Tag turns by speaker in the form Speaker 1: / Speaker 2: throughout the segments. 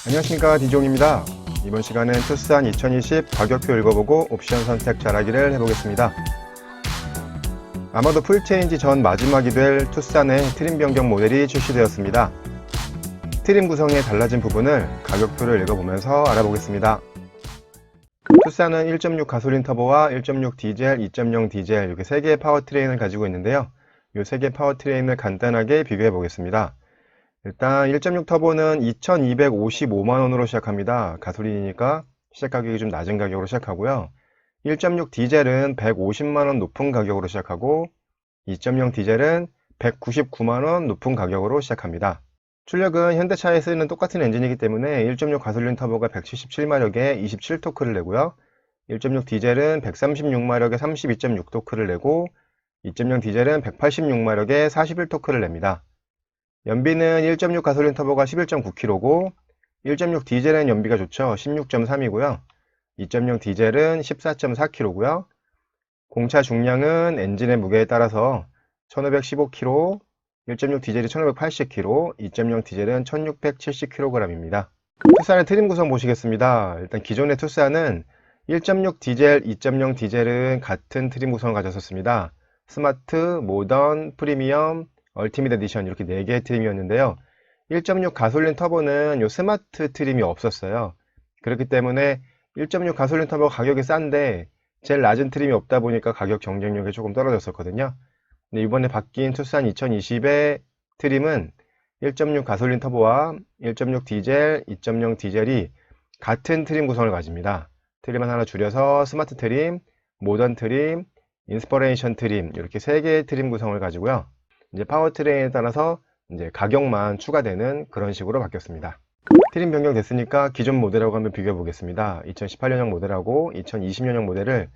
Speaker 1: 안녕하십니까, 디종입니다. 이번 시간은 투싼 2020 가격표 읽어보고 옵션 선택 잘하기를 해보겠습니다. 아마도 풀체인지 전 마지막이 될 투싼의 트림 변경 모델이 출시되었습니다. 트림 구성에 달라진 부분을 가격표를 읽어보면서 알아보겠습니다. 투싼은 1.6 가솔린 터보와 1.6 디젤, 2.0 디젤 이렇게 3개의 파워트레인을 가지고 있는데요. 이 3개의 파워트레인을 간단하게 비교해 보겠습니다. 일단 1.6 터보는 2255만원으로 시작합니다. 가솔린이니까 시작 가격이 좀 낮은 가격으로 시작하고요. 1.6 디젤은 150만원 높은 가격으로 시작하고 2.0 디젤은 199만원 높은 가격으로 시작합니다. 출력은 현대차에 쓰이는 똑같은 엔진이기 때문에 1.6 가솔린 터보가 177마력에 27토크를 내고요. 1.6 디젤은 136마력에 32.6토크를 내고 2.0 디젤은 186마력에 41토크를 냅니다. 연비는 1.6 가솔린 터보가 11.9kg고 1.6 디젤은 연비가 좋죠. 16.3이고요. 2.0 디젤은 14.4kg고요. 공차 중량은 엔진의 무게에 따라서 1515kg, 1.6 디젤이 1580kg, 2.0 디젤은 1670kg입니다. 투싼의 트림 구성 보시겠습니다. 일단 기존의 투싼은 1.6 디젤, 2.0 디젤은 같은 트림 구성을 가졌었습니다. 스마트, 모던, 프리미엄, 얼티밋 에디션 이렇게 4개의 트림이었는데요. 1.6 가솔린 터보는 요 스마트 트림이 없었어요. 그렇기 때문에 1.6 가솔린 터보 가격이 싼데 제일 낮은 트림이 없다 보니까 가격 경쟁력이 조금 떨어졌었거든요. 근데 이번에 바뀐 투싼 2020의 트림은 1.6 가솔린 터보와 1.6 디젤, 2.0 디젤이 같은 트림 구성을 가집니다. 트림을 하나 줄여서 스마트 트림, 모던 트림, 인스퍼레이션 트림 이렇게 3개의 트림 구성을 가지고요. 이제 파워트레인에 따라서 이제 가격만 추가되는 그런 식으로 바뀌었습니다. 트림 변경 됐으니까 기존 모델하고 한번 비교해 보겠습니다. 2018년형 모델하고 2020년형 모델을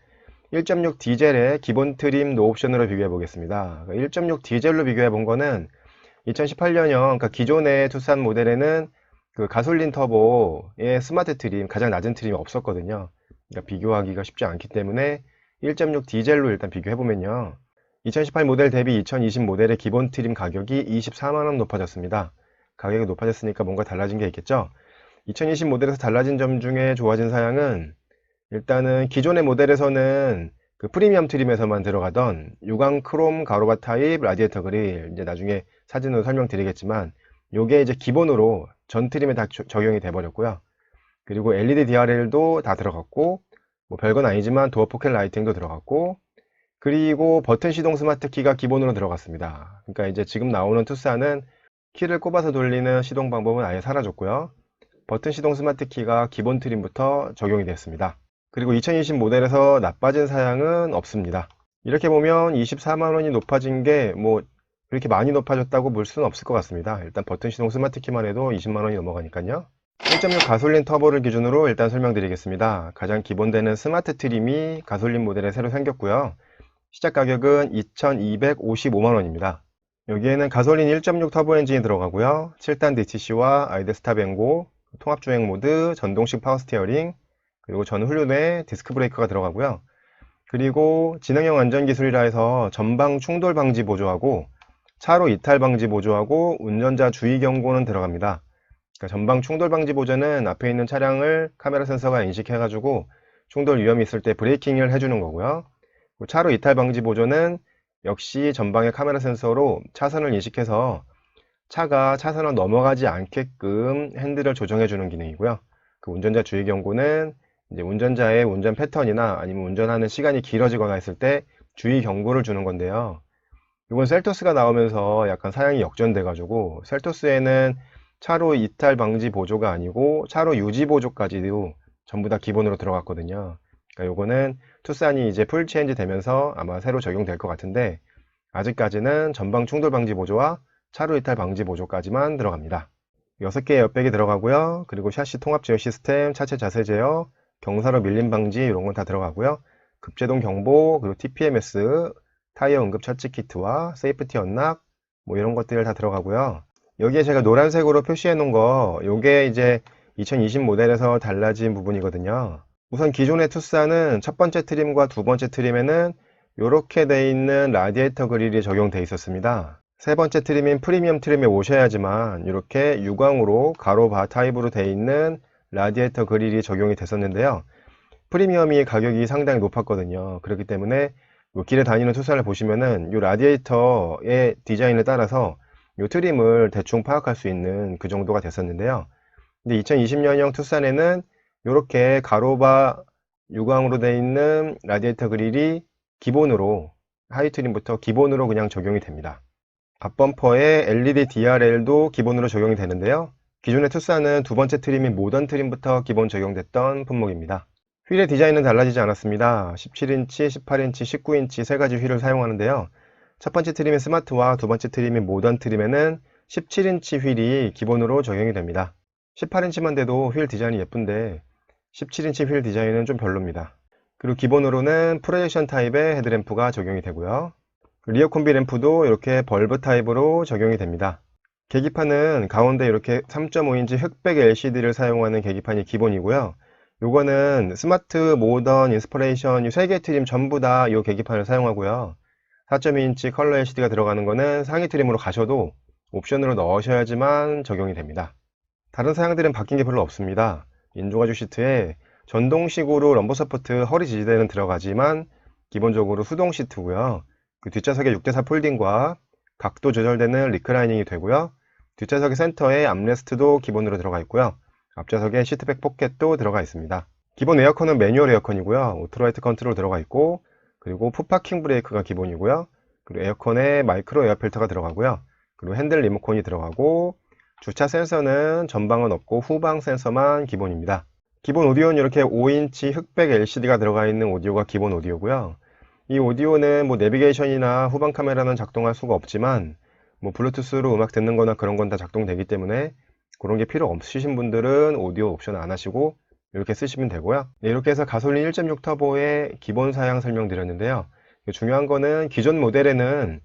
Speaker 1: 1.6 디젤의 기본 트림 노옵션으로 비교해 보겠습니다. 1.6 디젤로 비교해 본 거는 2018년형, 그러니까 기존의 투싼 모델에는 그 가솔린 터보의 스마트 트림, 가장 낮은 트림이 없었거든요. 그러니까 비교하기가 쉽지 않기 때문에 1.6 디젤로 일단 비교해 보면요. 2018 모델 대비 2020 모델의 기본 트림 가격이 24만원 높아졌습니다. 가격이 높아졌으니까 뭔가 달라진 게 있겠죠? 2020 모델에서 달라진 점 중에 좋아진 사양은 일단은 기존의 모델에서는 그 프리미엄 트림에서만 들어가던 유광 크롬 가로바 타입 라디에이터 그릴, 이제 나중에 사진으로 설명드리겠지만 요게 이제 기본으로 전 트림에 다 적용이 돼 버렸고요. 그리고 LED DRL도 다 들어갔고 뭐 별건 아니지만 도어 포켓 라이팅도 들어갔고 그리고 버튼 시동 스마트 키가 기본으로 들어갔습니다. 그러니까 이제 지금 나오는 투싼은 키를 꼽아서 돌리는 시동 방법은 아예 사라졌고요. 버튼 시동 스마트 키가 기본 트림부터 적용이 됐습니다. 그리고 2020 모델에서 나빠진 사양은 없습니다. 이렇게 보면 24만원이 높아진 게 뭐 그렇게 많이 높아졌다고 볼 수는 없을 것 같습니다. 일단 버튼 시동 스마트 키만 해도 20만원이 넘어가니까요. 1.6 가솔린 터보를 기준으로 일단 설명드리겠습니다. 가장 기본되는 스마트 트림이 가솔린 모델에 새로 생겼고요. 시작 가격은 2255만원입니다. 여기에는 가솔린 1.6 터보 엔진이 들어가고요. 7단 DTC와 아이드 스탑 앤고, 통합주행 모드, 전동식 파워 스티어링, 그리고 전후륜에 디스크 브레이크가 들어가고요. 그리고 지능형 안전기술이라 해서 전방 충돌 방지 보조하고 차로 이탈 방지 보조하고 운전자 주의 경고는 들어갑니다. 그러니까 전방 충돌 방지 보조는 앞에 있는 차량을 카메라 센서가 인식해가지고 충돌 위험이 있을 때 브레이킹을 해주는 거고요. 차로 이탈 방지 보조는 역시 전방의 카메라 센서로 차선을 인식해서 차가 차선을 넘어가지 않게끔 핸들을 조정해 주는 기능이고요. 그 운전자 주의 경고는 이제 운전자의 운전 패턴이나 아니면 운전하는 시간이 길어지거나 했을 때 주의 경고를 주는 건데요. 이건 셀토스가 나오면서 약간 사양이 역전돼 가지고 셀토스에는 차로 이탈 방지 보조가 아니고 차로 유지 보조까지도 전부 다 기본으로 들어갔거든요. 그러니까 요거는 투싼이 이제 풀 체인지 되면서 아마 새로 적용될 것 같은데 아직까지는 전방 충돌 방지 보조와 차로 이탈 방지 보조까지만 들어갑니다. 6개의 에어백이 들어가고요. 그리고 샤시 통합 제어 시스템, 차체 자세 제어, 경사로 밀림 방지 이런 건 다 들어가고요. 급제동 경보, 그리고 TPMS, 타이어 응급 처치 키트와 세이프티 언락 뭐 이런 것들 다 들어가고요. 여기에 제가 노란색으로 표시해 놓은 거 요게 이제 2020 모델에서 달라진 부분이거든요. 우선 기존의 투싼은 첫 번째 트림과 두 번째 트림에는 이렇게 돼 있는 라디에이터 그릴이 적용돼 있었습니다. 세 번째 트림인 프리미엄 트림에 오셔야지만 이렇게 유광으로 가로 바 타입으로 되어 있는 라디에이터 그릴이 적용이 됐었는데요. 프리미엄이 가격이 상당히 높았거든요. 그렇기 때문에 길에 다니는 투싼을 보시면은 이 라디에이터의 디자인에 따라서 이 트림을 대충 파악할 수 있는 그 정도가 됐었는데요. 근데 2020년형 투싼에는 이렇게 가로바 유광으로 되어 있는 라디에이터 그릴이 기본으로 하이 트림부터 기본으로 그냥 적용이 됩니다. 앞범퍼에 LED DRL도 기본으로 적용이 되는데요. 기존의 투싼은 두 번째 트림인 모던 트림부터 기본 적용됐던 품목입니다. 휠의 디자인은 달라지지 않았습니다. 17인치, 18인치, 19인치 세 가지 휠을 사용하는데요. 첫 번째 트림인 스마트와 두 번째 트림인 모던 트림에는 17인치 휠이 기본으로 적용이 됩니다. 18인치만 돼도 휠 디자인이 예쁜데 17인치 휠 디자인은 좀 별로입니다. 그리고 기본으로는 프로젝션 타입의 헤드램프가 적용이 되고요. 리어 콤비 램프도 이렇게 벌브 타입으로 적용이 됩니다. 계기판은 가운데 이렇게 3.5인치 흑백 LCD를 사용하는 계기판이 기본이고요. 요거는 스마트, 모던, 인스퍼레이션 이 세 개 트림 전부 다 이 계기판을 사용하고요. 4.2인치 컬러 LCD가 들어가는 거는 상위 트림으로 가셔도 옵션으로 넣으셔야지만 적용이 됩니다. 다른 사양들은 바뀐 게 별로 없습니다. 인조가죽 시트에 전동식으로 럼버 서포트 허리 지지대는 들어가지만 기본적으로 수동 시트고요. 그 뒷좌석에 6대4 폴딩과 각도 조절되는 리클라이닝이 되고요. 뒷좌석의 센터에 암레스트도 기본으로 들어가 있고요. 앞좌석에 시트백 포켓도 들어가 있습니다. 기본 에어컨은 매뉴얼 에어컨이고요. 오토라이트 컨트롤 들어가 있고, 그리고 풋파킹 브레이크가 기본이고요. 그리고 에어컨에 마이크로 에어 필터가 들어가고요. 그리고 핸들 리모컨이 들어가고, 주차 센서는 전방은 없고 후방 센서만 기본입니다. 기본 오디오는 이렇게 5인치 흑백 LCD가 들어가 있는 오디오가 기본 오디오고요. 이 오디오는 뭐 내비게이션이나 후방 카메라는 작동할 수가 없지만 블루투스로 음악 듣는 거나 그런 건 다 작동되기 때문에 그런 게 필요 없으신 분들은 오디오 옵션 안 하시고 이렇게 쓰시면 되고요. 네, 이렇게 해서 가솔린 1.6 터보의 기본 사양 설명드렸는데요. 중요한 거는 기존 모델에는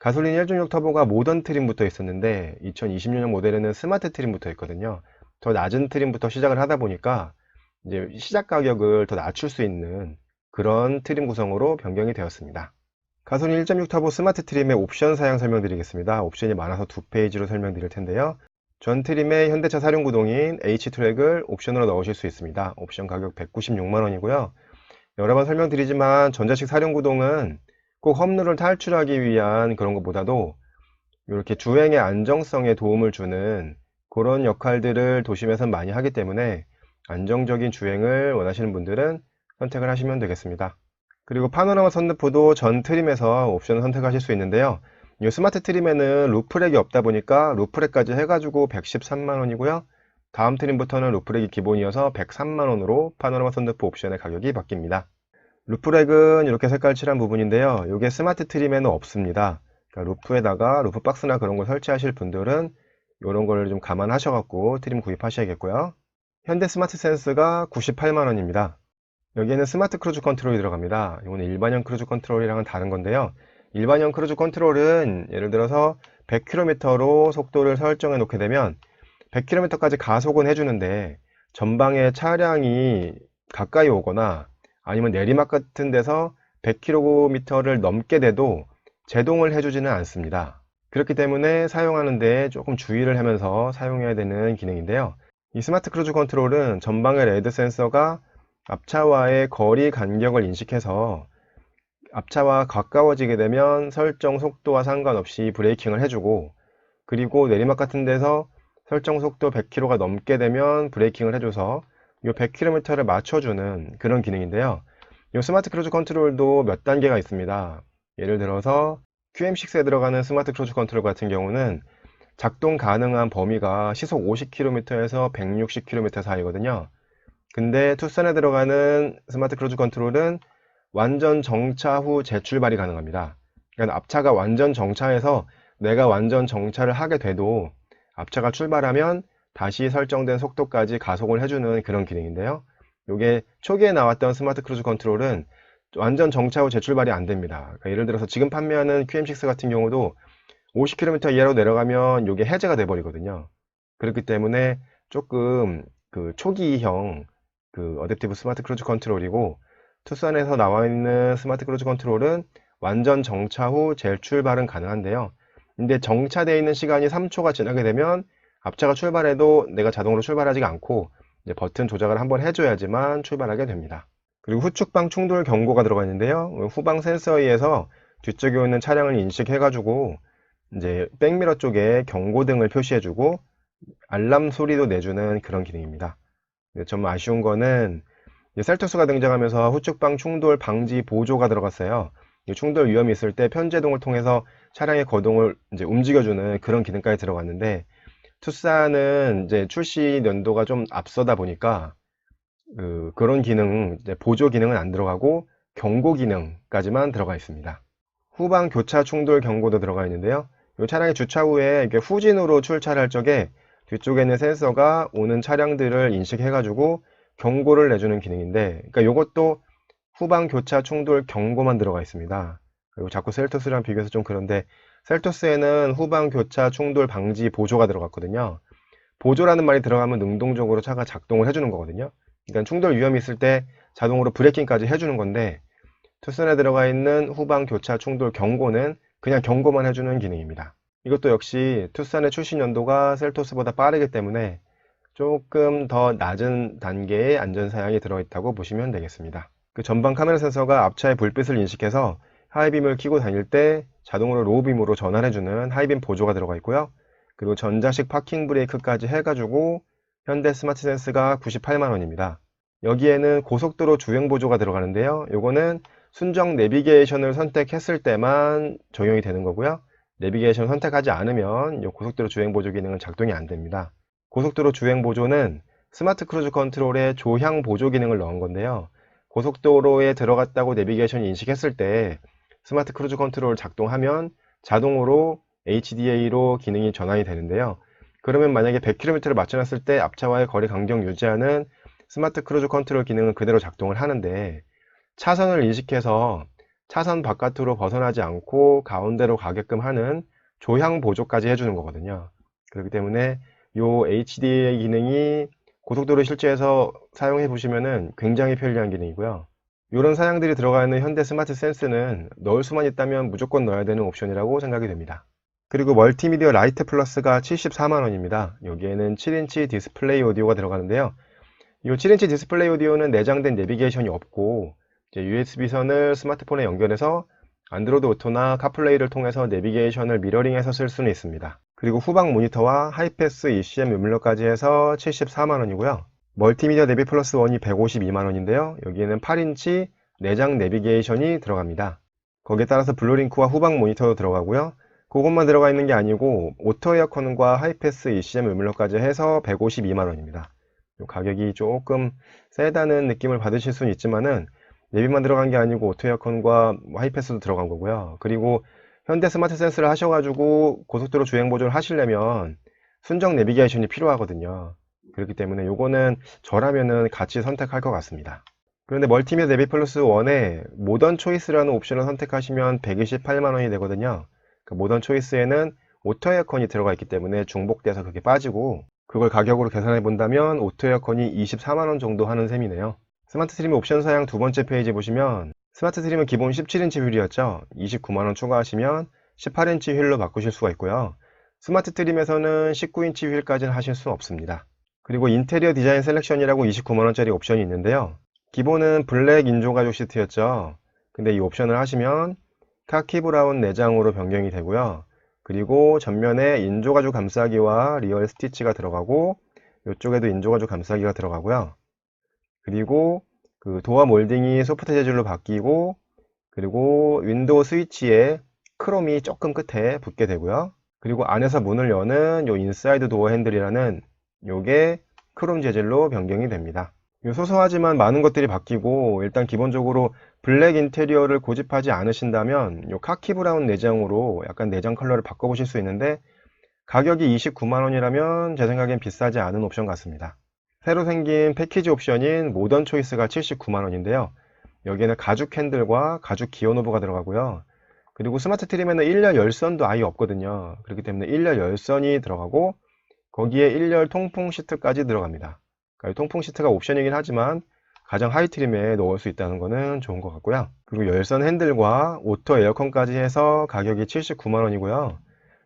Speaker 1: 가솔린 1.6 터보가 모던 트림부터 있었는데 2020년형 모델에는 스마트 트림부터 있거든요. 더 낮은 트림부터 시작을 하다 보니까 이제 시작 가격을 더 낮출 수 있는 그런 트림 구성으로 변경이 되었습니다. 가솔린 1.6 터보 스마트 트림의 옵션 사양 설명드리겠습니다. 옵션이 많아서 두 페이지로 설명드릴 텐데요. 전 트림의 현대차 사륜구동인 H트랙을 옵션으로 넣으실 수 있습니다. 옵션 가격 196만원이고요. 여러 번 설명드리지만 전자식 사륜구동은 꼭 험로를 탈출하기 위한 그런 것보다도 이렇게 주행의 안정성에 도움을 주는 그런 역할들을 도심에서 많이 하기 때문에 안정적인 주행을 원하시는 분들은 선택을 하시면 되겠습니다. 그리고 파노라마 선루프도 전 트림에서 옵션을 선택하실 수 있는데요. 이 스마트 트림에는 루프렉이 없다 보니까 루프렉까지 해가지고 113만원이고요. 다음 트림부터는 루프렉이 기본이어서 103만원으로 파노라마 선루프 옵션의 가격이 바뀝니다. 루프렉은 이렇게 색깔 칠한 부분인데요. 이게 스마트 트림에는 없습니다. 그러니까 루프에다가 루프 박스나 그런 걸 설치하실 분들은 이런 걸 좀 감안하셔갖고 트림 구입하셔야겠고요. 현대 스마트 센스가 98만원입니다. 여기에는 스마트 크루즈 컨트롤이 들어갑니다. 이거는 일반형 크루즈 컨트롤이랑은 다른 건데요. 일반형 크루즈 컨트롤은 예를 들어서 100km로 속도를 설정해 놓게 되면 100km까지 가속은 해주는데 전방에 차량이 가까이 오거나 아니면 내리막 같은 데서 100km를 넘게 돼도 제동을 해주지는 않습니다. 그렇기 때문에 사용하는데 조금 주의를 하면서 사용해야 되는 기능인데요. 이 스마트 크루즈 컨트롤은 전방의 레드 센서가 앞차와의 거리 간격을 인식해서 앞차와 가까워지게 되면 설정 속도와 상관없이 브레이킹을 해주고, 그리고 내리막 같은 데서 설정 속도 100km가 넘게 되면 브레이킹을 해줘서 이 100km를 맞춰주는 그런 기능인데요. 이 스마트 크루즈 컨트롤도 몇 단계가 있습니다. 예를 들어서 QM6에 들어가는 스마트 크루즈 컨트롤 같은 경우는 작동 가능한 범위가 시속 50km에서 160km 사이거든요. 근데 투싼에 들어가는 스마트 크루즈 컨트롤은 완전 정차 후 재출발이 가능합니다. 그러니까 앞차가 완전 정차해서 내가 완전 정차를 하게 돼도 앞차가 출발하면 다시 설정된 속도까지 가속을 해주는 그런 기능인데요. 이게 초기에 나왔던 스마트 크루즈 컨트롤은 완전 정차 후 재출발이 안 됩니다. 그러니까 예를 들어서 지금 판매하는 QM6 같은 경우도 50km 이하로 내려가면 이게 해제가 돼 버리거든요. 그렇기 때문에 조금 그 초기형 어댑티브 스마트 크루즈 컨트롤이고, 투싼에서 나와 있는 스마트 크루즈 컨트롤은 완전 정차 후 재출발은 가능한데요. 근데 정차되어 있는 시간이 3초가 지나게 되면 앞차가 출발해도 내가 자동으로 출발하지가 않고 이제 버튼 조작을 한번 해줘야지만 출발하게 됩니다. 그리고 후측방 충돌 경고가 들어가 있는데요. 후방 센서에 의해서 뒤쪽에 오는 차량을 인식해가지고 이제 백미러 쪽에 경고등을 표시해주고 알람 소리도 내주는 그런 기능입니다. 좀 아쉬운 거는 셀토스가 등장하면서 후측방 충돌 방지 보조가 들어갔어요. 충돌 위험이 있을 때 편제동을 통해서 차량의 거동을 이제 움직여주는 그런 기능까지 들어갔는데, 투싼은 이제 출시 연도가 좀 앞서다 보니까 그런 기능, 이제 보조 기능은 안 들어가고 경고 기능까지만 들어가 있습니다. 후방 교차 충돌 경고도 들어가 있는데요. 이 차량이 주차 후에 이렇게 후진으로 출차를 할 적에 뒤쪽에 있는 센서가 오는 차량들을 인식해가지고 경고를 내주는 기능인데, 그러니까 이것도 후방 교차 충돌 경고만 들어가 있습니다. 그리고 자꾸 셀토스랑 비교해서 좀 그런데, 셀토스에는 후방 교차 충돌 방지 보조가 들어갔거든요. 보조라는 말이 들어가면 능동적으로 차가 작동을 해주는 거거든요. 그러니까 충돌 위험이 있을 때 자동으로 브레이킹까지 해주는 건데, 투싼에 들어가 있는 후방 교차 충돌 경고는 그냥 경고만 해주는 기능입니다. 이것도 역시 투싼의 출시 연도가 셀토스보다 빠르기 때문에 조금 더 낮은 단계의 안전사양이 들어있다고 보시면 되겠습니다. 그 전방 카메라 센서가 앞차의 불빛을 인식해서 하이빔을 켜고 다닐 때 자동으로 로우빔으로 전환해주는 하이빔 보조가 들어가 있고요. 그리고 전자식 파킹 브레이크까지 해가지고 현대 스마트 센스가 98만원입니다. 여기에는 고속도로 주행 보조가 들어가는데요. 요거는 순정 내비게이션을 선택했을 때만 적용이 되는 거고요. 내비게이션 선택하지 않으면 이 고속도로 주행 보조 기능은 작동이 안 됩니다. 고속도로 주행 보조는 스마트 크루즈 컨트롤에 조향 보조 기능을 넣은 건데요. 고속도로에 들어갔다고 내비게이션이 인식했을 때 스마트 크루즈 컨트롤 작동하면 자동으로 HDA로 기능이 전환이 되는데요. 그러면 만약에 100km를 맞춰놨을 때 앞차와의 거리 간격 유지하는 스마트 크루즈 컨트롤 기능은 그대로 작동을 하는데, 차선을 인식해서 차선 바깥으로 벗어나지 않고 가운데로 가게끔 하는 조향 보조까지 해주는 거거든요. 그렇기 때문에 이 HDA 기능이 고속도로 실제에서 사용해 보시면은 굉장히 편리한 기능이고요. 이런 사양들이 들어가 있는 현대 스마트 센스는 넣을 수만 있다면 무조건 넣어야 되는 옵션이라고 생각이 됩니다. 그리고 멀티미디어 라이트 플러스가 74만원입니다. 여기에는 7인치 디스플레이 오디오가 들어가는데요. 이 7인치 디스플레이 오디오는 내장된 내비게이션이 없고 USB선을 스마트폰에 연결해서 안드로이드 오토나 카플레이를 통해서 내비게이션을 미러링해서 쓸 수는 있습니다. 그리고 후방 모니터와 하이패스 ECM 음료까지 해서 74만원이고요. 멀티미디어 내비 플러스 1이 152만원인데요. 여기에는 8인치 내장 내비게이션이 들어갑니다. 거기에 따라서 블루링크와 후방 모니터도 들어가고요. 그것만 들어가 있는 게 아니고 오토 에어컨과 하이패스 ECM 음료까지 해서 152만원입니다. 가격이 조금 세다는 느낌을 받으실 수는 있지만은 내비만 들어간 게 아니고 오토 에어컨과 하이패스도 들어간 거고요. 그리고 현대 스마트 센스를 하셔가지고 고속도로 주행 보조를 하시려면 순정 내비게이션이 필요하거든요. 그렇기 때문에 요거는 저라면은 같이 선택할 것 같습니다. 그런데 멀티미디어 내비 플러스 1에 모던 초이스라는 옵션을 선택하시면 128만원이 되거든요. 그 모던 초이스에는 오토 에어컨이 들어가 있기 때문에 중복돼서 그게 빠지고, 그걸 가격으로 계산해 본다면 오토 에어컨이 24만원 정도 하는 셈이네요. 스마트 트림 옵션 사양 두 번째 페이지 보시면 스마트 트림은 기본 17인치 휠이었죠. 29만원 추가하시면 18인치 휠로 바꾸실 수가 있고요. 스마트 트림에서는 19인치 휠까지는 하실 수 없습니다. 그리고 인테리어 디자인 셀렉션이라고 29만원짜리 옵션이 있는데요. 기본은 블랙 인조 가죽 시트였죠. 근데 이 옵션을 하시면 카키 브라운 내장으로 변경이 되고요. 그리고 전면에 인조 가죽 감싸기와 리얼 스티치가 들어가고, 이쪽에도 인조 가죽 감싸기가 들어가고요. 그리고 그 도어 몰딩이 소프트 재질로 바뀌고, 그리고 윈도우 스위치에 크롬이 조금 끝에 붙게 되고요. 그리고 안에서 문을 여는 요 인사이드 도어 핸들이라는 요게 크롬 재질로 변경이 됩니다. 소소하지만 많은 것들이 바뀌고, 일단 기본적으로 블랙 인테리어를 고집하지 않으신다면 요 카키 브라운 내장으로 약간 내장 컬러를 바꿔보실 수 있는데, 가격이 29만원이라면 제 생각엔 비싸지 않은 옵션 같습니다. 새로 생긴 패키지 옵션인 모던 초이스가 79만원인데요. 여기에는 가죽 핸들과 가죽 기어 노브가 들어가고요. 그리고 스마트 트림에는 1열 열선도 아예 없거든요. 그렇기 때문에 1열 열선이 들어가고, 거기에 1열 통풍 시트까지 들어갑니다. 그러니까 통풍 시트가 옵션이긴 하지만 가장 하이 트림에 넣을 수 있다는 거는 좋은 것 같고요. 그리고 열선 핸들과 오토 에어컨까지 해서 가격이 79만원이고요.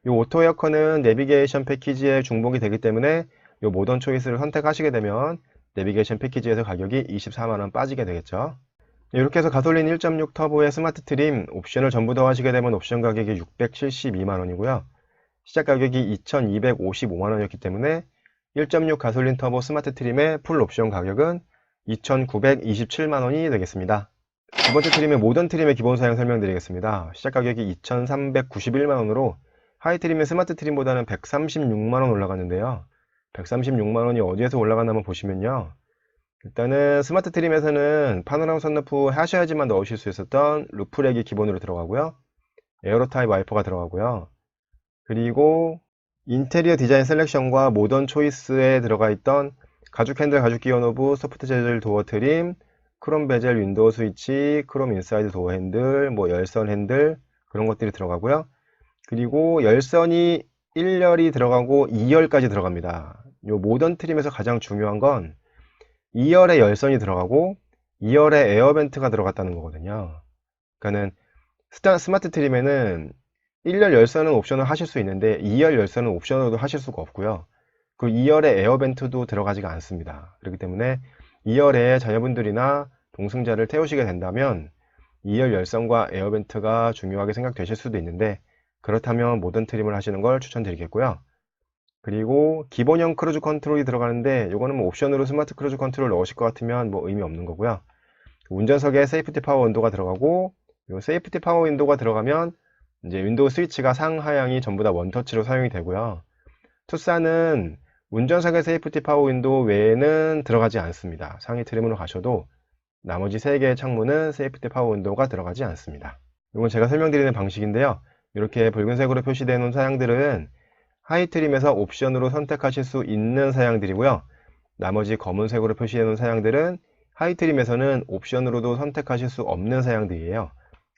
Speaker 1: 이 오토 에어컨은 내비게이션 패키지에 중복이 되기 때문에 이 모던 초이스를 선택하시게 되면 내비게이션 패키지에서 가격이 24만원 빠지게 되겠죠. 이렇게 해서 가솔린 1.6 터보의 스마트 트림 옵션을 전부 더하시게 되면 옵션 가격이 672만원이고요. 시작 가격이 2255만원이었기 때문에 1.6 가솔린 터보 스마트 트림의 풀 옵션 가격은 2927만원이 되겠습니다. 두 번째 트림의 모던 트림의 기본 사양 설명드리겠습니다. 시작 가격이 2391만원으로 하이 트림의 스마트 트림보다는 136만원 올라갔는데요. 136만원이 어디에서 올라갔나 한번 보시면요. 일단은 스마트 트림에서는 파노라마 선루프 하셔야지만 넣으실 수 있었던 루프렉이 기본으로 들어가고요. 에어로 타입 와이퍼가 들어가고요. 그리고 인테리어 디자인 셀렉션과 모던 초이스에 들어가 있던 가죽 핸들, 가죽 기어 노브, 소프트 재질 도어 트림, 크롬 베젤 윈도우 스위치, 크롬 인사이드 도어 핸들, 뭐 열선 핸들 그런 것들이 들어가고요. 그리고 열선이 1열이 들어가고 2열까지 들어갑니다. 요 모던 트림에서 가장 중요한 건 2열에 열선이 들어가고 2열에 에어벤트가 들어갔다는 거거든요. 그러니까는 스마트 트림에는 1열 열선은 옵션을 하실 수 있는데 2열 열선은 옵션으로도 하실 수가 없고요. 그 2열에 에어벤트도 들어가지가 않습니다. 그렇기 때문에 2열에 자녀분들이나 동승자를 태우시게 된다면 2열 열선과 에어벤트가 중요하게 생각되실 수도 있는데 그렇다면 모던 트림을 하시는 걸 추천드리겠고요. 그리고 기본형 크루즈 컨트롤이 들어가는데 이거는 뭐 옵션으로 스마트 크루즈 컨트롤 넣으실 것 같으면 뭐 의미 없는 거고요. 운전석에 세이프티 파워 윈도우가 들어가고 이 세이프티 파워 윈도우가 들어가면 이제 윈도우 스위치가 상하향이 전부 다 원터치로 사용이 되고요. 투싼은 운전석의 세이프티 파워 윈도우 외에는 들어가지 않습니다. 상위 트림으로 가셔도 나머지 3개의 창문은 세이프티 파워 윈도우가 들어가지 않습니다. 이건 제가 설명드리는 방식인데요. 이렇게 붉은색으로 표시되어 있는 사양들은 하이 트림에서 옵션으로 선택하실 수 있는 사양들이고요. 나머지 검은색으로 표시되어 있는 사양들은 하이 트림에서는 옵션으로도 선택하실 수 없는 사양들이에요.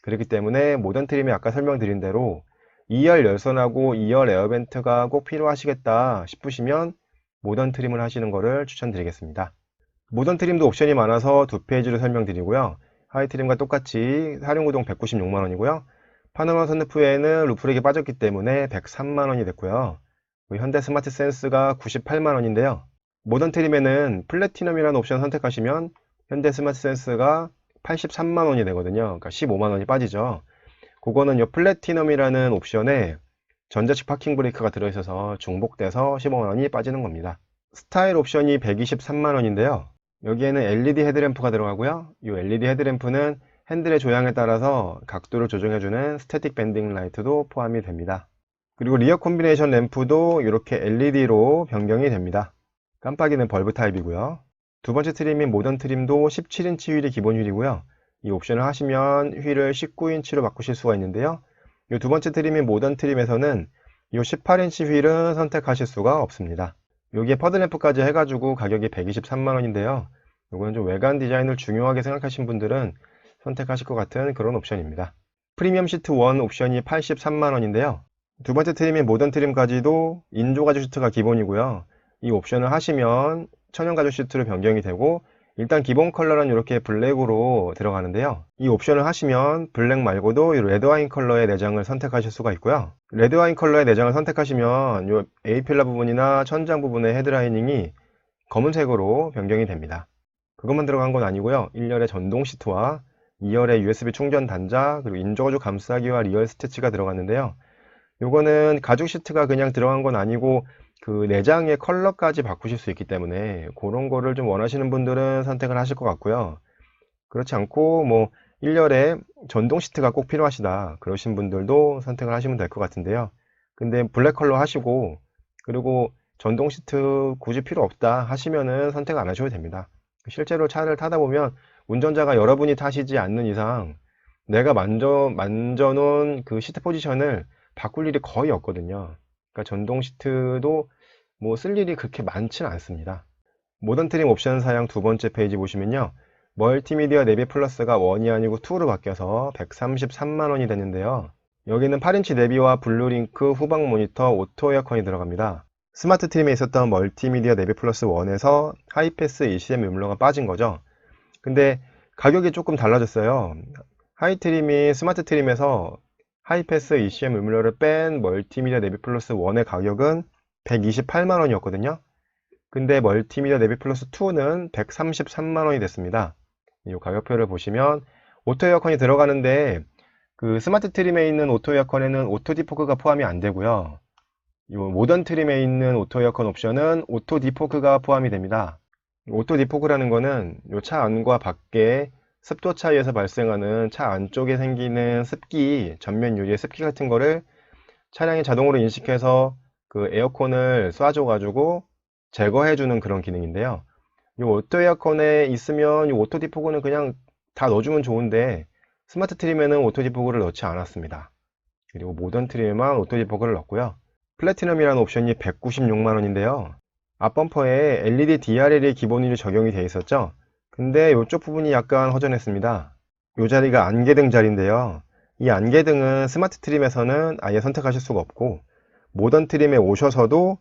Speaker 1: 그렇기 때문에 모던 트림에 아까 설명드린 대로 2열 열선하고 2열 에어벤트가 꼭 필요하시겠다 싶으시면 모던 트림을 하시는 것을 추천드리겠습니다. 모던 트림도 옵션이 많아서 두 페이지로 설명드리고요. 하이 트림과 똑같이 사륜구동 196만원이고요. 파노라마 선루프에는 루프렉이 빠졌기 때문에 103만원이 됐고요. 현대 스마트 센스가 98만원인데요. 모던 트림에는 플래티넘이라는 옵션 선택하시면 현대 스마트 센스가 83만원이 되거든요. 그러니까 15만원이 빠지죠. 그거는 요 플래티넘이라는 옵션에 전자식 파킹 브레이크가 들어있어서 중복돼서 15만원이 빠지는 겁니다. 스타일 옵션이 123만원인데요. 여기에는 LED 헤드램프가 들어가고요. 이 LED 헤드램프는 핸들의 조향에 따라서 각도를 조정해주는 스태틱 밴딩 라이트도 포함이 됩니다. 그리고 리어 콤비네이션 램프도 이렇게 LED로 변경이 됩니다. 깜빡이는 벌브 타입이고요. 두 번째 트림인 모던 트림도 17인치 휠이 기본 휠이고요. 이 옵션을 하시면 휠을 19인치로 바꾸실 수가 있는데요. 이 두 번째 트림인 모던 트림에서는 이 18인치 휠은 선택하실 수가 없습니다. 여기에 퍼드램프까지 해가지고 가격이 123만원인데요. 이거는 좀 외관 디자인을 중요하게 생각하신 분들은 선택하실 것 같은 그런 옵션입니다. 프리미엄 시트 1 옵션이 83만원인데요. 두 번째 트림인 모던 트림까지도 인조 가죽 시트가 기본이고요. 이 옵션을 하시면 천연 가죽 시트로 변경이 되고 일단 기본 컬러는 이렇게 블랙으로 들어가는데요. 이 옵션을 하시면 블랙 말고도 이 레드와인 컬러의 내장을 선택하실 수가 있고요. 레드와인 컬러의 내장을 선택하시면 이 A필러 부분이나 천장 부분의 헤드라이닝이 검은색으로 변경이 됩니다. 그것만 들어간 건 아니고요. 1열의 전동 시트와 2열의 USB 충전 단자, 그리고 인조가죽 감싸기와 리얼 스티치가 들어갔는데요. 요거는 가죽 시트가 그냥 들어간 건 아니고 그 내장의 컬러까지 바꾸실 수 있기 때문에 그런 거를 좀 원하시는 분들은 선택을 하실 것 같고요. 그렇지 않고 뭐 1열에 전동 시트가 꼭 필요하시다 그러신 분들도 선택을 하시면 될 것 같은데요. 근데 블랙 컬러 하시고 그리고 전동 시트 굳이 필요 없다 하시면은 선택 안 하셔도 됩니다. 실제로 차를 타다 보면 운전자가 여러분이 타시지 않는 이상 내가 만져놓은 그 시트 포지션을 바꿀 일이 거의 없거든요. 그러니까 전동 시트도 뭐 쓸 일이 그렇게 많지는 않습니다. 모던 트림 옵션 사양 두 번째 페이지 보시면요. 멀티미디어 내비 플러스가 1이 아니고 2로 바뀌어서 133만원이 되는데요. 여기는 8인치 내비와 블루링크 후방 모니터 오토 에어컨이 들어갑니다. 스마트 트림에 있었던 멀티미디어 내비 플러스 1에서 하이패스 ECM 음료가 빠진 거죠. 근데 가격이 조금 달라졌어요. 하이 트림이 스마트 트림에서 하이패스 ECM 음료를 뺀 멀티미디어 내비 플러스 1의 가격은 128만 원이었거든요. 근데 멀티미디어 내비 플러스 2는 133만 원이 됐습니다. 이 가격표를 보시면 오토 에어컨이 들어가는데 그 스마트 트림에 있는 오토 에어컨에는 오토 디포크가 포함이 안 되고요. 이 모던 트림에 있는 오토 에어컨 옵션은 오토 디포크가 포함이 됩니다. 오토 디포크라는 거는 이 차 안과 밖에 습도 차이에서 발생하는 차 안쪽에 생기는 습기, 전면 유리의 습기 같은 거를 차량이 자동으로 인식해서 그 에어컨을 쏴줘 가지고 제거해 주는 그런 기능인데요. 이 오토 에어컨에 있으면 이 오토 디포크는 그냥 다 넣어주면 좋은데 스마트 트림에는 오토 디포크를 넣지 않았습니다. 그리고 모던 트림에만 오토 디포크를 넣었고요. 플래티넘이라는 옵션이 196만 원인데요. 앞범퍼에 LED DRL이 기본으로 적용이 되어 있었죠. 근데 이쪽 부분이 약간 허전했습니다. 이 자리가 안개등 자리인데요. 이 안개등은 스마트 트림에서는 아예 선택하실 수가 없고 모던 트림에 오셔서도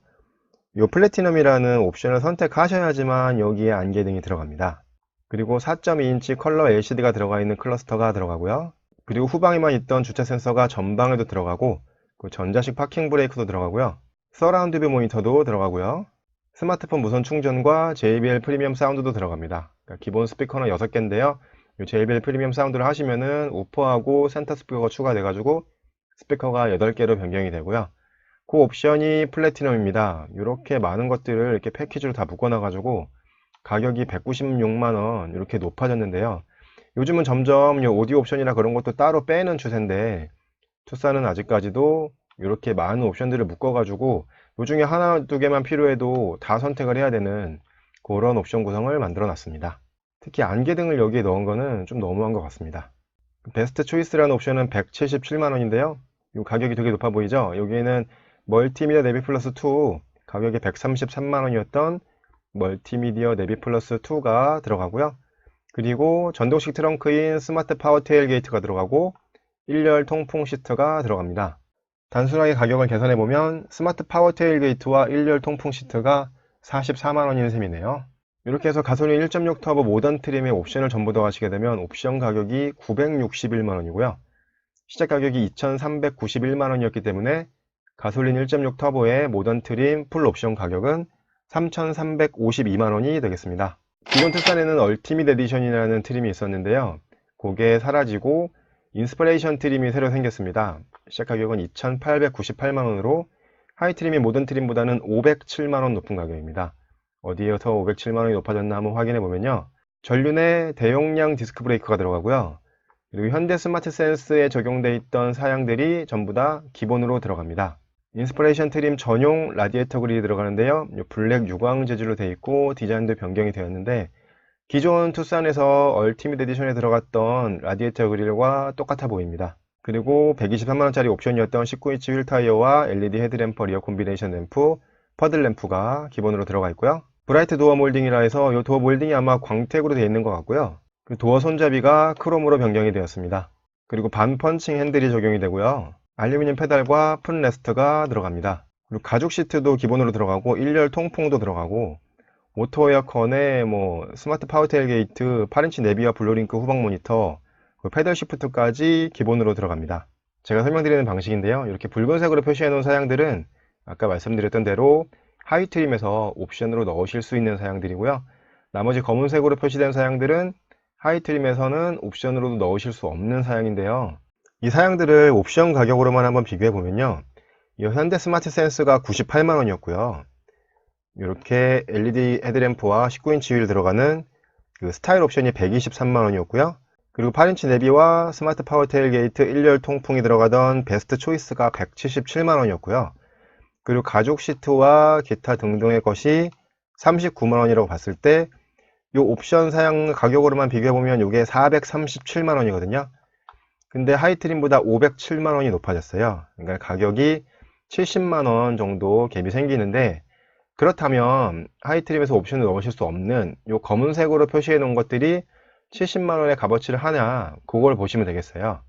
Speaker 1: 이 플래티넘이라는 옵션을 선택하셔야지만 여기에 안개등이 들어갑니다. 그리고 4.2인치 컬러 LCD가 들어가 있는 클러스터가 들어가고요. 그리고 후방에만 있던 주차 센서가 전방에도 들어가고 그 전자식 파킹 브레이크도 들어가고요. 서라운드 뷰 모니터도 들어가고요. 스마트폰 무선 충전과 JBL 프리미엄 사운드도 들어갑니다. 그러니까 기본 스피커는 6개인데요. 이 JBL 프리미엄 사운드를 하시면은 우퍼하고 센터 스피커가 추가돼 가지고 스피커가 8개로 변경이 되고요. 그 옵션이 플래티넘입니다. 이렇게 많은 것들을 이렇게 패키지로 다 묶어놔 가지고 가격이 196만 원 이렇게 높아졌는데요. 요즘은 점점 이 오디오 옵션이나 그런 것도 따로 빼는 추세인데 투싼은 아직까지도 이렇게 많은 옵션들을 묶어 가지고 이 중에 하나 두 개만 필요해도 다 선택을 해야 되는 그런 옵션 구성을 만들어 놨습니다. 특히 안개등을 여기에 넣은 거는 좀 너무한 것 같습니다. 베스트 초이스라는 옵션은 177만 원인데요. 이 가격이 되게 높아 보이죠? 여기에는 멀티미디어 내비 플러스 2 가격이 133만 원이었던 멀티미디어 내비 플러스 2가 들어가고요. 그리고 전동식 트렁크인 스마트 파워 테일 게이트가 들어가고 1열 통풍 시트가 들어갑니다. 단순하게 가격을 계산해보면 스마트 파워 테일 게이트와 1열 통풍 시트가 44만 원인 셈이네요. 이렇게 해서 가솔린 1.6 터보 모던 트림의 옵션을 전부 더하시게 되면 옵션 가격이 961만 원이고요. 시작 가격이 2,391만 원이었기 때문에 가솔린 1.6 터보의 모던 트림 풀 옵션 가격은 3,352만 원이 되겠습니다. 기존 투싼에는 얼티밋 에디션이라는 트림이 있었는데요. 그게 사라지고 인스퍼레이션 트림이 새로 생겼습니다. 시작 가격은 2,898만 원으로 하이 트림이 모던 트림보다는 507만 원 높은 가격입니다. 어디에서 507만 원이 높아졌나 한번 확인해 보면요. 전륜에 대용량 디스크 브레이크가 들어가고요. 그리고 현대 스마트 센스에 적용되어 있던 사양들이 전부 다 기본으로 들어갑니다. 인스퍼레이션 트림 전용 라디에이터 그릴이 들어가는데요. 블랙 유광 재질로 되어 있고 디자인도 변경이 되었는데 기존 투싼에서 얼티밋 에디션에 들어갔던 라디에이터 그릴과 똑같아 보입니다. 그리고 123만원짜리 옵션이었던 19인치 휠 타이어와 LED 헤드램퍼 리어 콤비네이션 램프, 퍼들 램프가 기본으로 들어가 있고요. 브라이트 도어 몰딩이라 해서 이 도어 몰딩이 아마 광택으로 되어 있는 것 같고요. 그 도어 손잡이가 크롬으로 변경이 되었습니다. 그리고 반 펀칭 핸들이 적용이 되고요. 알루미늄 페달과 풋 레스트가 들어갑니다. 그리고 가죽 시트도 기본으로 들어가고 1열 통풍도 들어가고 오토 에어컨에 스마트 파워 테일 게이트, 8인치 내비와 블루링크 후방 모니터, 패들 시프트까지 기본으로 들어갑니다. 제가 설명드리는 방식인데요. 이렇게 붉은색으로 표시해 놓은 사양들은 아까 말씀드렸던 대로 하이 트림에서 옵션으로 넣으실 수 있는 사양들이고요. 나머지 검은색으로 표시된 사양들은 하이 트림에서는 옵션으로도 넣으실 수 없는 사양인데요. 이 사양들을 옵션 가격으로만 한번 비교해 보면요. 이 현대 스마트 센스가 98만 원이었고요. 이렇게 LED 헤드램프와 19인치 휠 들어가는 그 스타일 옵션이 123만 원이었고요. 그리고 8인치 내비와 스마트 파워 테일 게이트 1열 통풍이 들어가던 베스트 초이스가 177만 원이었고요. 그리고 가죽 시트와 기타 등등의 것이 39만 원이라고 봤을 때 이 옵션 사양 가격으로만 비교해보면 이게 437만 원이거든요. 근데 하이트림보다 507만 원이 높아졌어요. 그러니까 가격이 70만 원 정도 갭이 생기는데 그렇다면 하이트림에서 옵션을 넣으실 수 없는 이 검은색으로 표시해 놓은 것들이 70만 원의 값어치를 하냐 그걸 보시면 되겠어요.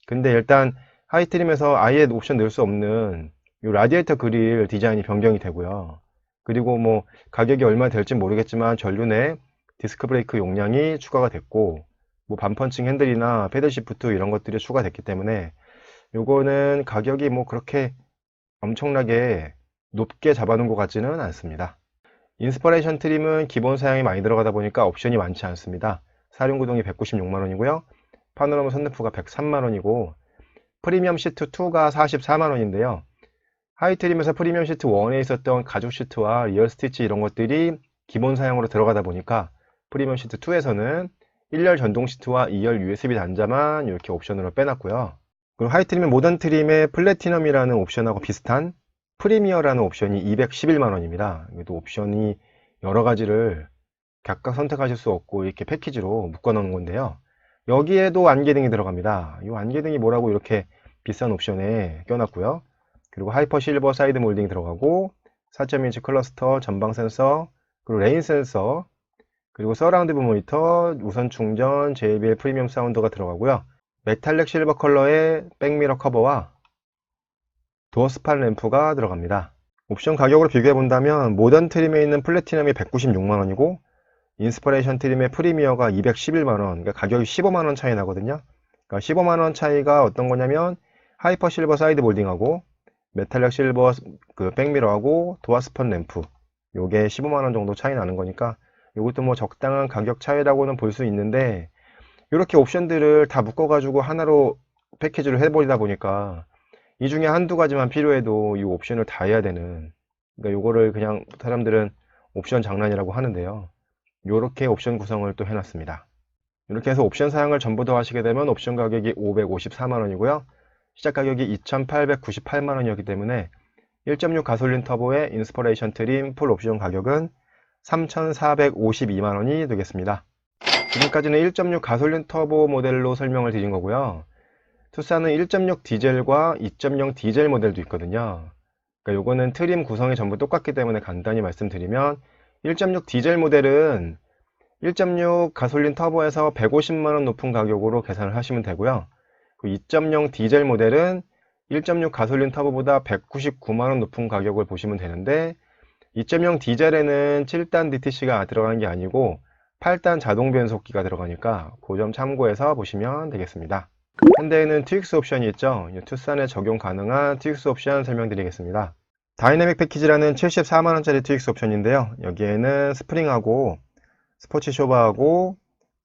Speaker 1: 근데 일단 하이트림에서 아예 옵션 넣을 수 없는 이 라디에이터 그릴 디자인이 변경이 되고요. 그리고 가격이 얼마 될지 모르겠지만 전륜에 디스크 브레이크 용량이 추가가 됐고 반펀칭 핸들이나 패들 시프트 이런 것들이 추가됐기 때문에 요거는 가격이 뭐 그렇게 엄청나게 높게 잡아놓은 것 같지는 않습니다. 인스퍼레이션 트림은 기본 사양이 많이 들어가다 보니까 옵션이 많지 않습니다. 사륜구동이 196만원이고요. 파노라마 선루프가 103만원이고 프리미엄 시트 2가 44만원인데요. 하이트림에서 프리미엄 시트 1에 있었던 가죽 시트와 리얼 스티치 이런 것들이 기본 사양으로 들어가다 보니까 프리미엄 시트 2에서는 1열 전동 시트와 2열 USB 단자만 이렇게 옵션으로 빼놨고요. 그리고 하이트림의 모던 트림의 플래티넘이라는 옵션하고 비슷한 프리미어라는 옵션이 211만원입니다. 이것도 옵션이 여러 가지를 각각 선택하실 수 없고 이렇게 패키지로 묶어 놓은 건데요. 여기에도 안개등이 들어갑니다. 이 안개등이 뭐라고 이렇게 비싼 옵션에 껴놨고요. 그리고 하이퍼 실버 사이드 몰딩 들어가고 4.1인치 클러스터, 전방 센서, 그리고 레인 센서, 그리고 서라운드 뷰 모니터, 무선 충전, JBL 프리미엄 사운드가 들어가고요. 메탈릭 실버 컬러의 백미러 커버와 도어 스팟 램프가 들어갑니다. 옵션 가격으로 비교해 본다면 모던 트림에 있는 플래티넘이 196만원이고 인스퍼레이션 트림의 프리미어가 211만원, 그러니까 가격이 15만원 차이 나거든요. 그러니까 15만원 차이가 어떤 거냐면 하이퍼 실버 사이드 몰딩하고 메탈릭 실버 그 백미러하고 도어 스팟 램프, 요게 15만원 정도 차이 나는 거니까 이것도 뭐 적당한 가격 차이라고는 볼 수 있는데, 이렇게 옵션들을 다 묶어 가지고 하나로 패키지를 해버리다 보니까 이 중에 한두 가지만 필요해도 이 옵션을 다 해야 되는, 그러니까 요거를 그냥 사람들은 옵션 장난이라고 하는데요. 요렇게 옵션 구성을 또 해놨습니다. 이렇게 해서 옵션 사양을 전부 더 하시게 되면 옵션 가격이 554만원이고요. 시작 가격이 2898만원이었기 때문에 1.6 가솔린 터보의 인스퍼레이션 트림 풀 옵션 가격은 3452만원이 되겠습니다. 지금까지는 1.6 가솔린 터보 모델로 설명을 드린 거고요. 투싼은 1.6 디젤과 2.0 디젤 모델도 있거든요. 그러니까 요거는 트림 구성이 전부 똑같기 때문에 간단히 말씀드리면 1.6 디젤 모델은 1.6 가솔린 터보에서 150만원 높은 가격으로 계산을 하시면 되고요. 그 2.0 디젤 모델은 1.6 가솔린 터보보다 199만원 높은 가격을 보시면 되는데 2.0 디젤에는 7단 DTC가 들어가는 게 아니고 8단 자동 변속기가 들어가니까 그 점 참고해서 보시면 되겠습니다. 현대에는 TX 옵션이 있죠. 투싼에 적용 가능한 TX 옵션 설명드리겠습니다. 다이내믹 패키지라는 74만원짜리 TX 옵션인데요. 여기에는 스프링하고 스포츠 쇼바하고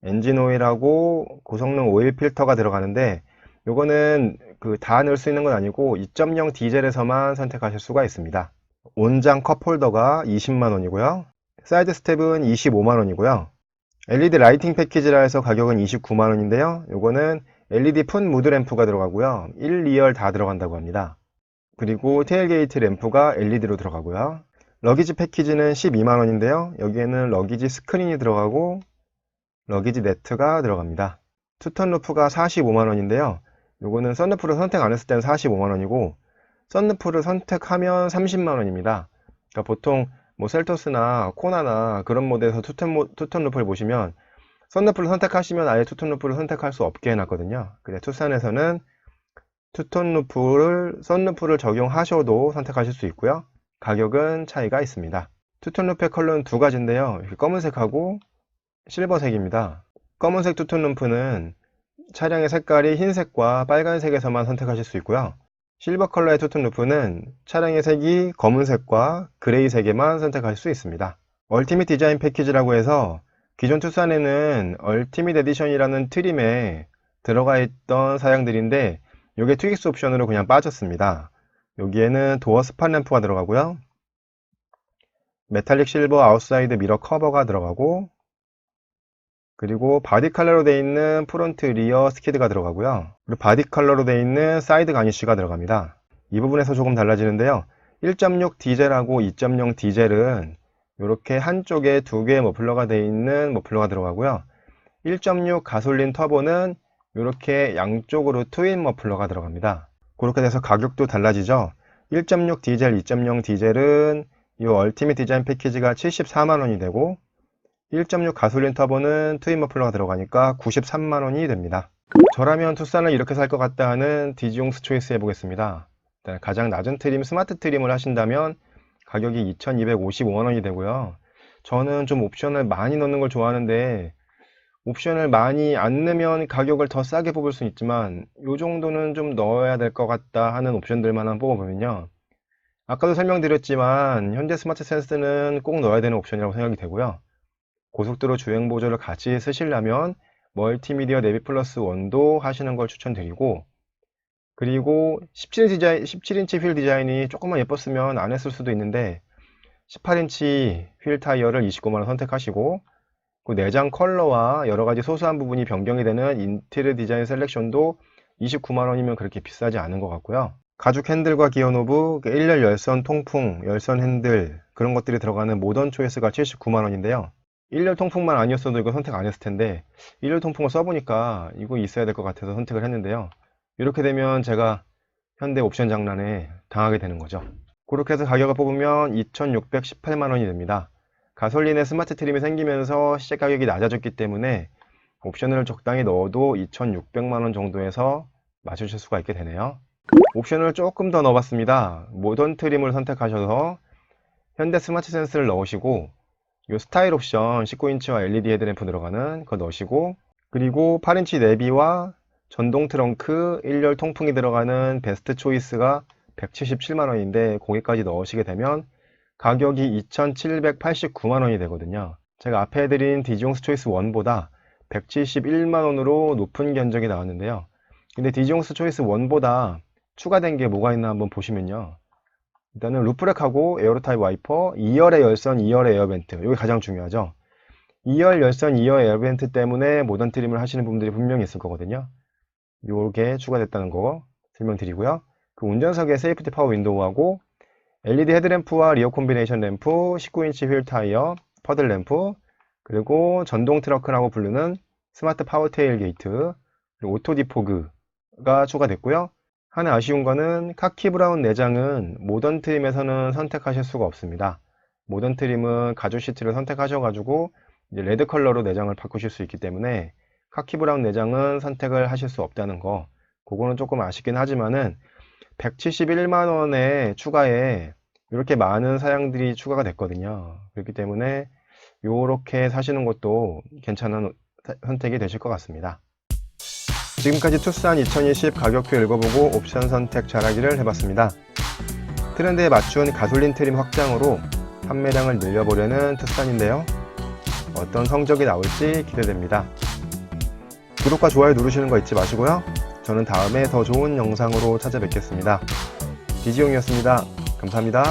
Speaker 1: 엔진 오일하고 고성능 오일 필터가 들어가는데 요거는 다 넣을 수 있는 건 아니고 2.0 디젤에서만 선택하실 수가 있습니다. 온장 컵홀더가 20만원이고요. 사이드 스텝은 25만원이고요. LED 라이팅 패키지라 해서 가격은 29만원인데요. 요거는 LED 푼 무드 램프가 들어가고요. 1, 2열 다 들어간다고 합니다. 그리고 테일게이트 램프가 LED로 들어가고요. 러기지 패키지는 12만원인데요. 여기에는 러기지 스크린이 들어가고 러기지 네트가 들어갑니다. 투톤 루프가 45만원인데요. 요거는 썬루프를 선택 안 했을 때는 45만원이고 썬루프를 선택하면 30만원입니다. 그러니까 보통 뭐 셀토스나 코나나 그런 모델에서 투톤 루프를 보시면 썬루프를 선택하시면 아예 투톤 루프를 선택할 수 없게 해놨거든요. 근데 투싼에서는 투톤 루프를 썬루프를 적용하셔도 선택하실 수 있고요. 가격은 차이가 있습니다. 투톤 루프의 컬러는 두 가지인데요. 검은색하고 실버색입니다. 검은색 투톤 루프는 차량의 색깔이 흰색과 빨간색에서만 선택하실 수 있고요. 실버 컬러의 투톤 루프는 차량의 색이 검은색과 그레이색에만 선택할 수 있습니다. 얼티밋 디자인 패키지라고 해서 기존 투싼에는 얼티밋 에디션이라는 트림에 들어가 있던 사양들인데 이게 TX 옵션으로 그냥 빠졌습니다. 여기에는 도어 스팟 램프가 들어가고요. 메탈릭 실버 아웃사이드 미러 커버가 들어가고 그리고 바디 컬러로 되어 있는 프론트 리어 스키드가 들어가고요. 그리고 바디 컬러로 되어 있는 사이드 가니쉬가 들어갑니다. 이 부분에서 조금 달라지는데요. 1.6 디젤하고 2.0 디젤은 이렇게 한쪽에 두 개의 머플러가 되어 있는 머플러가 들어가고요. 1.6 가솔린 터보는 이렇게 양쪽으로 트윈 머플러가 들어갑니다. 그렇게 돼서 가격도 달라지죠. 1.6 디젤, 2.0 디젤은 이 얼티밋 디자인 패키지가 74만원이 되고 1.6 가솔린 터보는 트윈 머플러가 들어가니까 93만원이 됩니다. 저라면 투싼을 이렇게 살 것 같다 하는 디지용스 초이스 해보겠습니다. 일단 가장 낮은 트림, 스마트 트림을 하신다면 가격이 2255만원이 되고요. 저는 좀 옵션을 많이 넣는 걸 좋아하는데 옵션을 많이 안 넣으면 가격을 더 싸게 뽑을 수 있지만 이 정도는 좀 넣어야 될 것 같다 하는 옵션들만 한번 뽑아보면요, 아까도 설명드렸지만 현대 스마트 센스는 꼭 넣어야 되는 옵션이라고 생각이 되고요. 고속도로 주행 보조를 같이 쓰시려면 멀티미디어 내비 플러스 1도 하시는 걸 추천드리고, 그리고 17인치 휠 디자인이 조금만 예뻤으면 안 했을 수도 있는데 18인치 휠 타이어를 29만원 선택하시고, 그 내장 컬러와 여러가지 소소한 부분이 변경이 되는 인테리어 디자인 셀렉션도 29만원이면 그렇게 비싸지 않은 것 같고요. 가죽 핸들과 기어 노브, 1열 열선 통풍, 열선 핸들, 그런 것들이 들어가는 모던 초이스가 79만원인데요. 1열 통풍만 아니었어도 이거 선택 안 했을 텐데 1열 통풍을 써보니까 이거 있어야 될 것 같아서 선택을 했는데요. 이렇게 되면 제가 현대 옵션 장난에 당하게 되는 거죠. 그렇게 해서 가격을 뽑으면 2618만원이 됩니다. 가솔린에 스마트 트림이 생기면서 시세 가격이 낮아졌기 때문에 옵션을 적당히 넣어도 2600만원 정도에서 맞추실 수가 있게 되네요. 옵션을 조금 더 넣어봤습니다. 모던 트림을 선택하셔서 현대 스마트 센스를 넣으시고, 이 스타일 옵션 19인치와 LED 헤드램프 들어가는 거 넣으시고, 그리고 8인치 내비와 전동 트렁크 1열 통풍이 들어가는 베스트 초이스가 177만원인데 거기까지 넣으시게 되면 가격이 2789만원이 되거든요. 제가 앞에 해드린 디지용스 초이스 1보다 171만원으로 높은 견적이 나왔는데요. 근데 디지용스 초이스 1보다 추가된 게 뭐가 있나 한번 보시면요, 일단은 루프렉하고 에어로 타입 와이퍼, 2열의 열선, 2열의 에어벤트, 이게 가장 중요하죠. 2열 열선, 2열 에어벤트 때문에 모던 트림을 하시는 분들이 분명히 있을 거거든요. 요게 추가됐다는 거 설명드리고요. 그 운전석에 세이프티 파워 윈도우하고 LED 헤드램프와 리어 콤비네이션 램프, 19인치 휠 타이어, 퍼들 램프, 그리고 전동 트렁크라고 부르는 스마트 파워 테일 게이트, 그리고 오토 디포그가 추가됐고요. 하나 아쉬운 거는 카키 브라운 내장은 모던 트림에서는 선택하실 수가 없습니다. 모던 트림은 가죽 시트를 선택하셔가지고 이제 레드 컬러로 내장을 바꾸실 수 있기 때문에 카키 브라운 내장은 선택을 하실 수 없다는 거, 그거는 조금 아쉽긴 하지만은 171만원에 추가에 이렇게 많은 사양들이 추가가 됐거든요. 그렇기 때문에 이렇게 사시는 것도 괜찮은 선택이 되실 것 같습니다. 지금까지 투싼 2020 가격표 읽어보고 옵션 선택 잘하기를 해봤습니다. 트렌드에 맞춘 가솔린 트림 확장으로 판매량을 늘려보려는 투싼인데요. 어떤 성적이 나올지 기대됩니다. 구독과 좋아요 누르시는 거 잊지 마시고요. 저는 다음에 더 좋은 영상으로 찾아뵙겠습니다. 디지용이었습니다. 감사합니다.